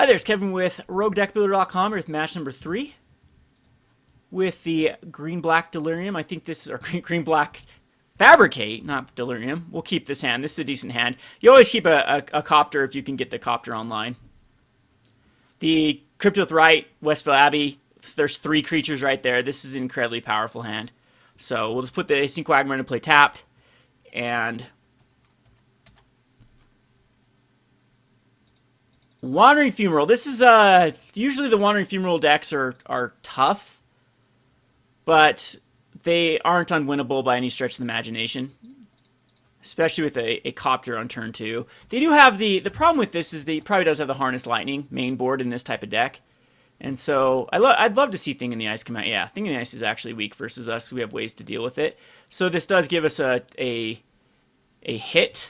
Hi there, it's Kevin with RogueDeckBuilder.com with match number 3 with the green-black Delirium. I think this is our green-black Fabricate, not Delirium. We'll keep this hand. This is a decent hand. You always keep a copter if you can get the copter online. The Cryptoth Right, Westville Abbey, there's 3 creatures right there. This is an incredibly powerful hand. So we'll just put the Async Quagmire into play tapped, and Wandering Fumarole. This is usually the Wandering Fumarole decks are tough, but they aren't unwinnable by any stretch of the imagination, especially with a copter on turn 2. They do have the problem with this is they probably does have the Harness Lightning main board in this type of deck, and so I'd love to see Thing in the Ice come out. Yeah, Thing in the Ice is actually weak versus us, so we have ways to deal with it. So this does give us a hit.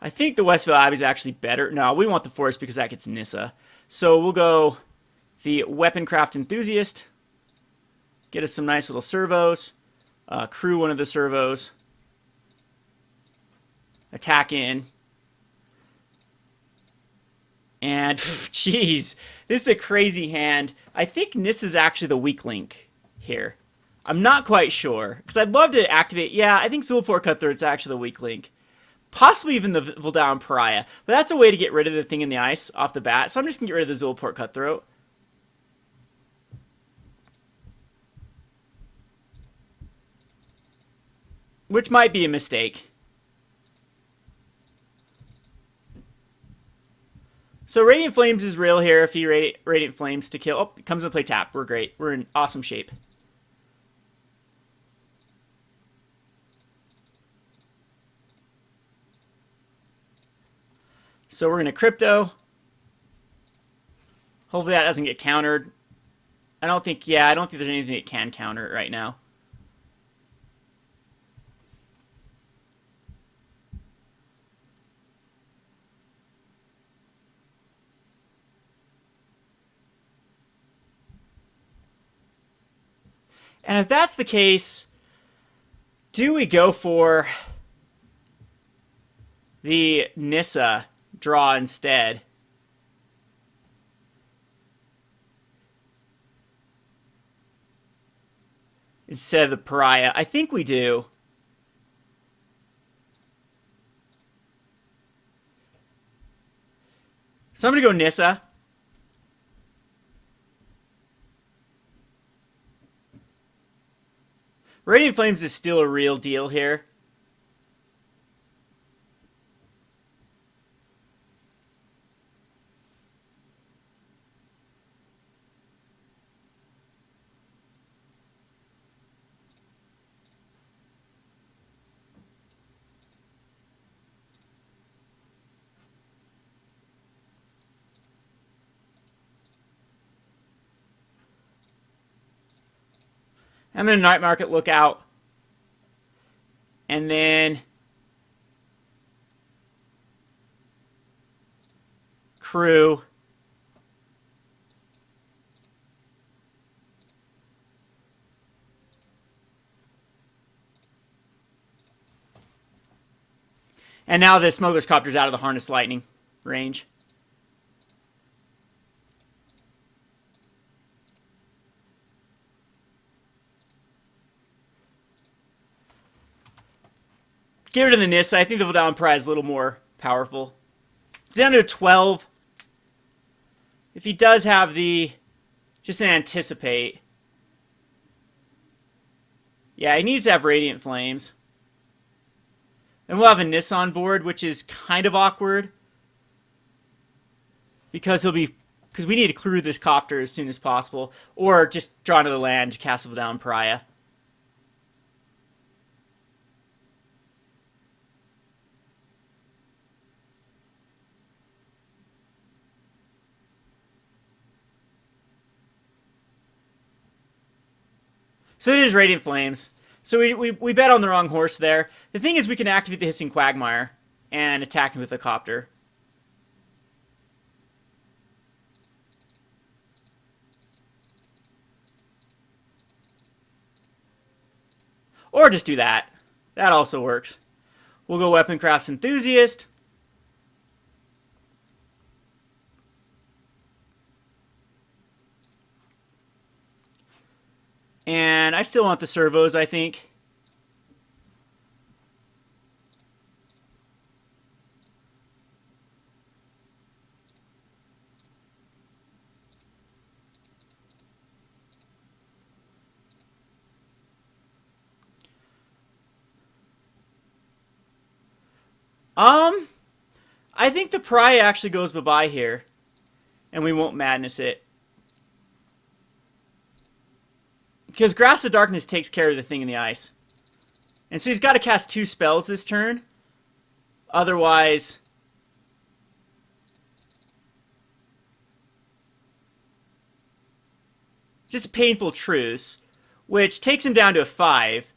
I think the Westville Abbey is actually better. No, we want the Forest because that gets Nissa. So we'll go the Weaponcraft Enthusiast. Get us some nice little servos. Crew one of the servos. Attack in. And, jeez, this is a crazy hand. I think Nissa is actually the weak link here. I'm not quite sure, because I'd love to activate. Yeah, I think Zulaport Cutthroat's actually the weak link. Possibly even the Voldown Pariah. But that's a way to get rid of the Thing in the Ice off the bat. So I'm just going to get rid of the Zulaport Cutthroat. Which might be a mistake. So Radiant Flames is real here if he Radiant Flames to kill. Oh, it comes into play tap. We're great. We're in awesome shape. So we're going to Crypto. Hopefully that doesn't get countered. I don't think there's anything that can counter it right now. And if that's the case, do we go for the Nissa draw instead? Instead of the Pariah? I think we do. So I'm going to go Nissa. Radiant Flames is still a real deal here. I'm in a Night Market Lookout. And then Crew. And now the Smuggler's Copter's out of the Harness Lightning range. Get rid of the Nissa. I think the Voldown Pariah is a little more powerful. It's down to 12. If he does have the... just an Anticipate. Yeah, he needs to have Radiant Flames. And we'll have a Nissa on board, which is kind of awkward. Because we need to clear this Copter as soon as possible. Or just draw another land, cast Voldown Pariah. So it is Radiant Flames. So we bet on the wrong horse there. The thing is we can activate the Hissing Quagmire and attack him with a Copter. Or just do that. That also works. We'll go Weaponcraft Enthusiast. And I still want the servos, I think. I think the pry actually goes bye-bye here. And we won't madness it. Because Grasp of Darkness takes care of the thing in the ice. And so he's got to cast 2 spells this turn. Otherwise... just a Painful Truce, which takes him down to a 5.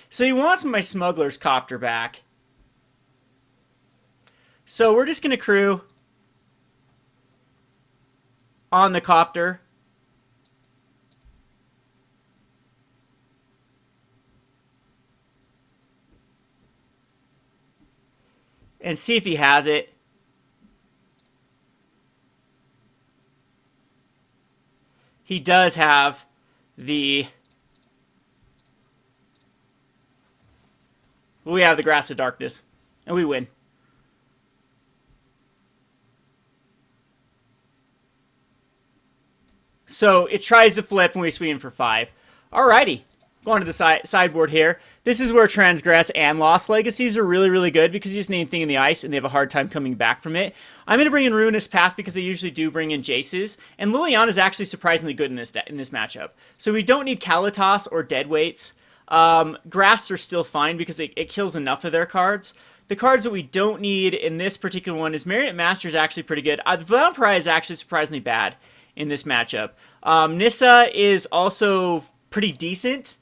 So he wants my Smuggler's Copter back. So we're just going to crew on the Copter. And see if he has it. He does have the... we have the Grasp of Darkness. And we win. So it tries to flip and we swing for 5. Alrighty. Going to the sideboard here. This is where Transgress and Lost Legacies are really, really good because you just name thing in the ice and they have a hard time coming back from it. I'm going to bring in Ruinous Path because they usually do bring in Jaces. And Liliana is actually surprisingly good in this matchup. So we don't need Kalitas or Deadweights. Grasps are still fine because it kills enough of their cards. The cards that we don't need in this particular one is Marionette Master is actually pretty good. The Vampire is actually surprisingly bad in this matchup. Nissa is also pretty decent.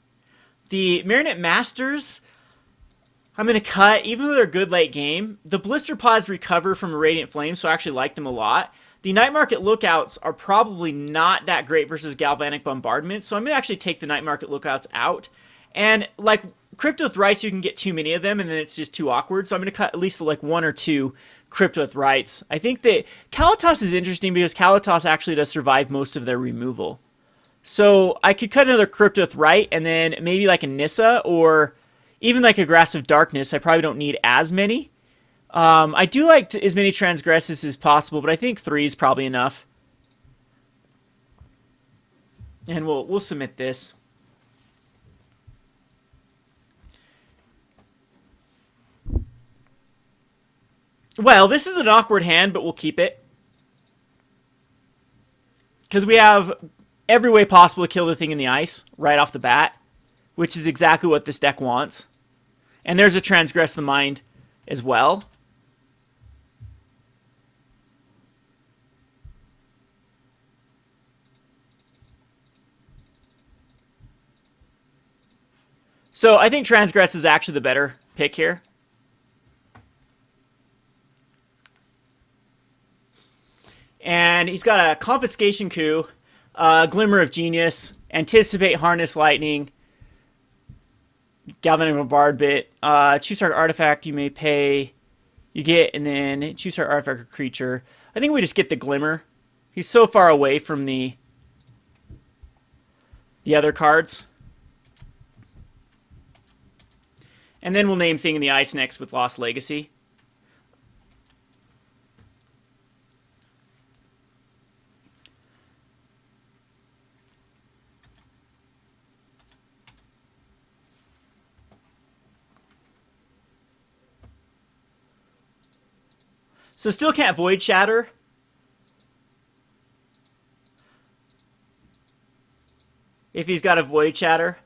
The Marionette Masters, I'm going to cut, even though they're good late game. The Blister Pods recover from a Radiant Flame, so I actually like them a lot. The Night Market Lookouts are probably not that great versus Galvanic Bombardment, so I'm going to actually take the Night Market Lookouts out. And, like, Crypto Rites, you can get too many of them, and then it's just too awkward. So I'm going to cut at least, like, 1 or 2 Crypto Rites. I think that Kalitas is interesting because Kalitas actually does survive most of their removal. So I could cut another Crypto Rite, and then maybe, like, a Nissa, or even, like, a Grasp of Darkness. I probably don't need as many. I do like as many Transgresses as possible, but I think 3 is probably enough. And we'll submit this. Well, this is an awkward hand, but we'll keep it. Because we have every way possible to kill the thing in the ice right off the bat, which is exactly what this deck wants. And there's a Transgress the Mind as well. So I think Transgress is actually the better pick here. And he's got a Confiscation Coup, Glimmer of Genius, Anticipate Harness Lightning, Galvanic Bombardment, choose target artifact you may pay, you get, and then choose target artifact or creature. I think we just get the Glimmer. He's so far away from the other cards. And then we'll name Thing in the Ice next with Lost Legacy. So still can't Void Shatter. If he's got a Void Shatter.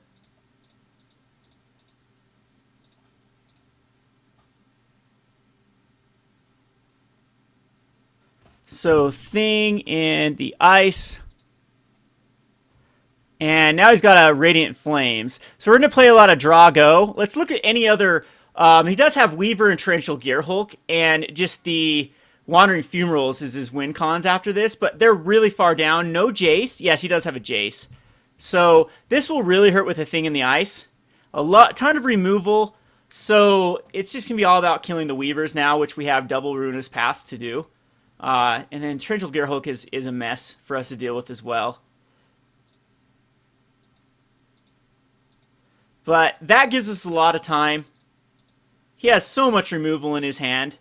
So Thing in the Ice. And now he's got a Radiant Flames. So we're going to play a lot of Draw Go. Let's look at any other He does have Weaver and Torrential Gearhulk, and just the Wandering Fumarals is his win cons after this, but they're really far down. No Jace. Yes, he does have a Jace. So this will really hurt with a thing in the ice. Ton of removal. So it's just going to be all about killing the Weavers now, which we have double Ruinous Paths to do. And then Torrential Gearhulk is a mess for us to deal with as well. But that gives us a lot of time. He has so much removal in his hand.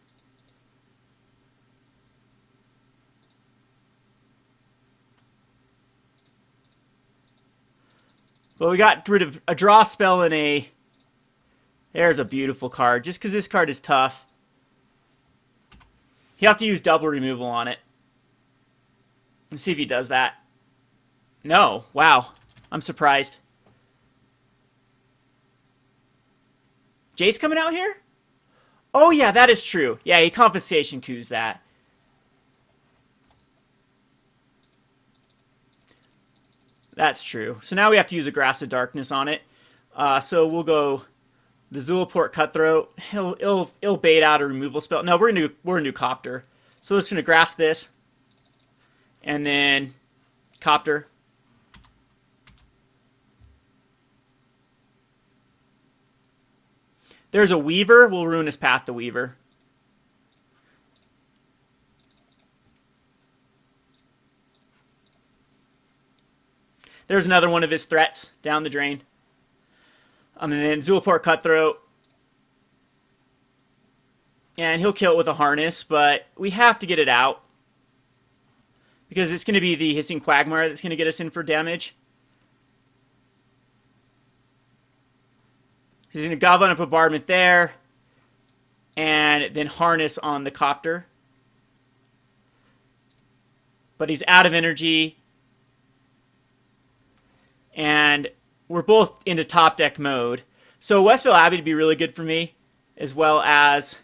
But we got rid of a draw spell and a... There's a beautiful card. Just because this card is tough. He'll have to use double removal on it. Let's see if he does that. No. Wow. I'm surprised. Jace coming out here? Oh, yeah, that is true. Yeah, he Confiscation coups that. That's true. So now we have to use a Grass of Darkness on it. So we'll go the Zulaport Cutthroat. He'll bait out a removal spell. No, we're gonna do Copter. So we're just gonna Grass this, and then Copter. There's a Weaver. We'll ruin his path to Weaver. There's another one of his threats down the drain. And then Zulaport Cutthroat. And he'll kill it with a Harness, but we have to get it out. Because it's going to be the Hissing Quagmire that's going to get us in for damage. He's going to Goblin up a Bombardment there. And then Harness on the Copter. But he's out of energy. And we're both into top deck mode. So Westvale Abbey would be really good for me, as well as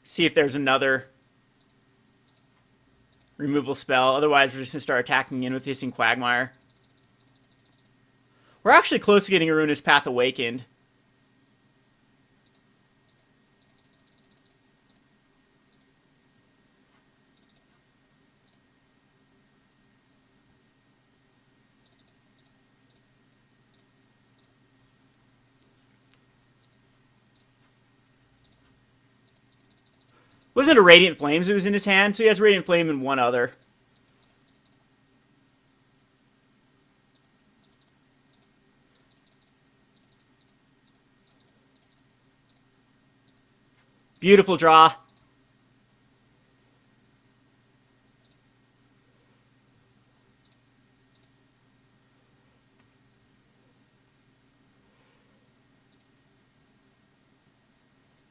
see if there's another removal spell. Otherwise, we're just going to start attacking in with Hissing Quagmire. We're actually close to getting a Ruinous Path Awakened. Wasn't it a Radiant Flames that was in his hand? So he has Radiant Flame and one other. Beautiful draw.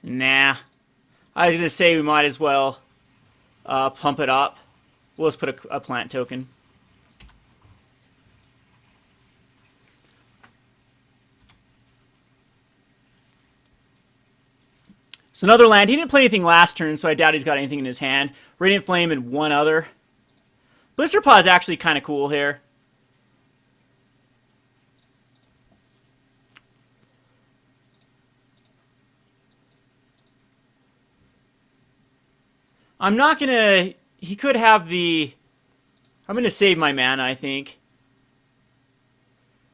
Nah. I was going to say we might as well pump it up. We'll just put a plant token. So another land. He didn't play anything last turn, so I doubt he's got anything in his hand. Radiant Flame and one other. Blister Pod's actually kind of cool here. I'm not going to... He could have the... I'm going to save my mana, I think.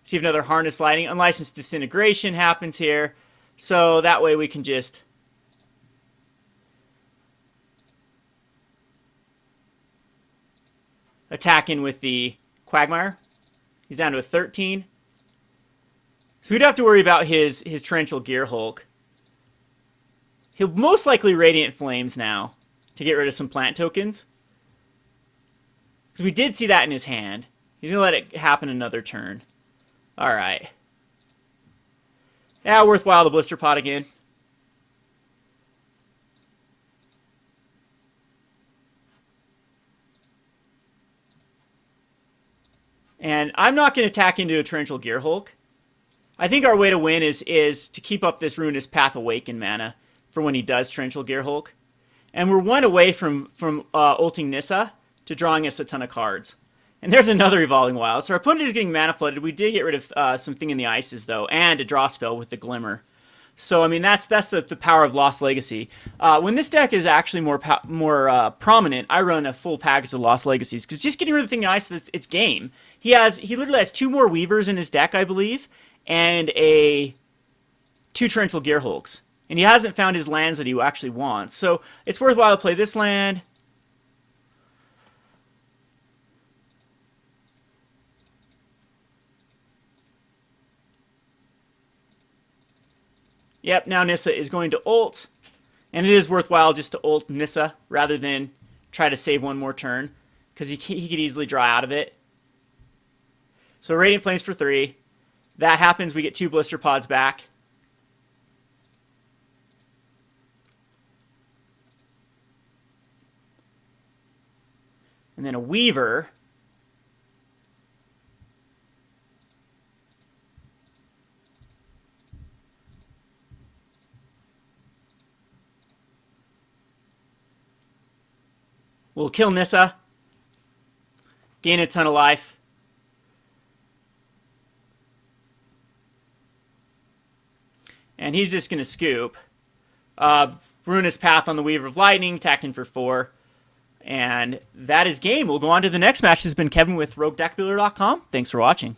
See if another Harness Lighting. Unlicensed Disintegration happens here. So that way we can just... attack in with the Quagmire. He's down to a 13. So we'd have to worry about his Torrential Gearhulk. He'll most likely Radiant Flames now to get rid of some plant tokens. Because we did see that in his hand. He's going to let it happen another turn. Alright. Yeah, worthwhile to Blister Pod again. And I'm not going to attack into a Torrential Gearhulk. I think our way to win is to keep up this Ruinous Path Awaken mana for when he does Torrential Gearhulk. And we're one away from ulting Nissa to drawing us a ton of cards. And there's another Evolving Wild. So our opponent is getting mana flooded. We did get rid of something in the ices, though, and a draw spell with the Glimmer. So, I mean, that's the power of Lost Legacy. When this deck is actually more prominent, I run a full package of Lost Legacies, because just getting rid of the thing in the ice, it's game. He literally has 2 more Weavers in his deck, I believe, and 2 Torrential Gearhulks. And he hasn't found his lands that he actually wants. So, it's worthwhile to play this land. Yep, now Nissa is going to ult. And it is worthwhile just to ult Nissa rather than try to save one more turn, because he could easily draw out of it. So Radiant Flames for 3. That happens, we get 2 Blister Pods back. And then a Weaver. We'll kill Nissa. Gain a ton of life. And he's just going to scoop. Ruin his path on the Weaver of Lightning, attacking for 4. And that is game. We'll go on to the next match. This has been Kevin with RogueDeckBuilder.com. Thanks for watching.